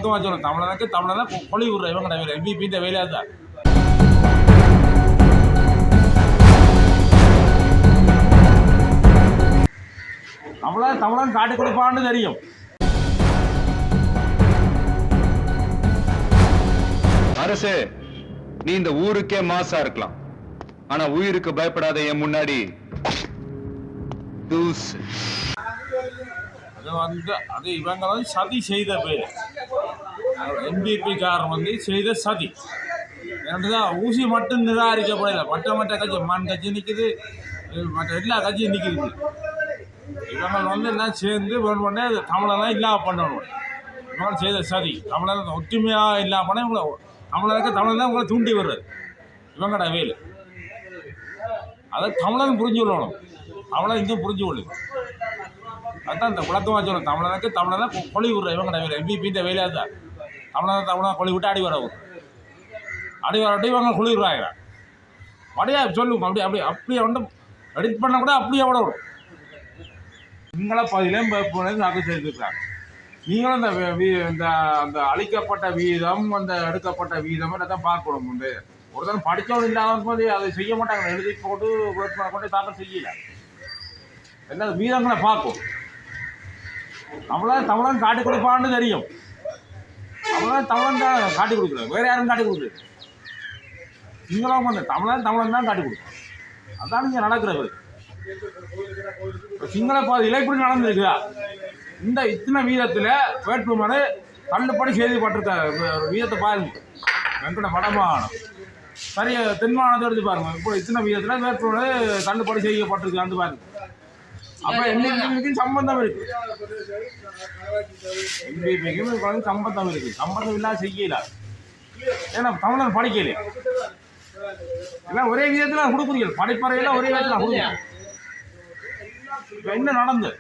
விளக்கமாக சொல்லணும். தமிழனுக்கு தமிழனா கொழி விடுற இவங்க வேலை எம்பிபின்ற வேலையாக தான். தமிழன் காட்டி கொடுப்பான்னு தெரியும். அரசு, நீ இந்த ஊருக்கே மாசா இருக்கலாம், ஆனா உயிருக்கு பயப்படாத என் முன்னாடி அது இவங்க சதி செய்த பேர். எம்பிபி காரன் செய்த சதி. ஊசி மட்டும் நிராகரிக்கப்படல. மற்ற கட்சி மண் கட்சி நிற்குது, மற்ற எல்லா கட்சியும் நிற்குது. இவங்க எல்லாம் சேர்ந்து பண்ண தமிழெல்லாம் இல்லாம பண்ணணும். இவங்க செய்த சதி. தமிழர் ஒற்றுமையாக இல்லாம பண்ண இவங்களை தமிழருக்கு உங்களை தூண்டி வர்றது இவங்கட வேலை. அதை தமிழன் புரிஞ்சு கொள்ளணும். தமிழன் இங்கே புரிஞ்சு கொள்ளுது. அதுதான் இந்த விளக்கமாக சொல்லணும். தமிழனுக்கு தமிழனா கொழி விடுற இவங்கட வேலை எம்பிபின்ற வேலையாக தான். தமிழனா கொழி விட்டு அடி வர விட்டு இவங்க கொழி விடுறாங்க. அப்படியே சொல்லுவோம். அப்படியே வந்து எடிட் பண்ண கூட அப்படியே விட விடும். நீங்களா பதிலையும் தாக்கல் செய்திருக்கிறாங்க. நீங்களும் இந்த அந்த அளிக்கப்பட்ட வீதம், அந்த எடுக்கப்பட்ட வீதம் தான் பார்க்கணும். ஒருத்தன் படித்தவன் இல்லாத போது அதை செய்ய மாட்டாங்க. எழுதி போட்டு கொண்டு தாக்கல் செய்யல. என்ன வீதங்களை பார்க்கும். தமிழன் காட்டி கொடுப்பான்னு தெரியும். தமிழன் தான் காட்டி கொடுக்குறேன், வேற யாரும் காட்டி கொடுக்குறது. நீங்களும் வந்து தமிழன் தான் காட்டி கொடுக்கும். அதான் இங்கே நடக்கிறது. சிங்கள பாதையில் இப்படி நடந்திருக்குதா? இந்த இத்தனை வீதத்தில் வேட்புமனு தள்ளுபடி செய்யப்பட்டிருக்க வீதத்தை பாருங்க. வெங்கட வடமாகாணம் சரி, தென்மாகாணத்தை எடுத்து பாருங்க. இப்போ இத்தனை வீதத்தில் வேட்புமனு தள்ளுபடி செய்யப்பட்டிருக்கு அந்த பாருங்க. அப்போ எம்பிபிக்கும் சம்பந்தம் இருக்கு. எம்பிபிக்கும் சம்பந்தம் இருக்கு. சம்பந்தம் இல்லாத செய்யல. ஏன்னா தமிழன் படிக்கல. எல்லாம் ஒரே விதத்தில் கொடுக்குறீங்க. படிப்பறையெல்லாம் ஒரே விதத்தில் கொடுக்குறீங்க. என்ன நடந்து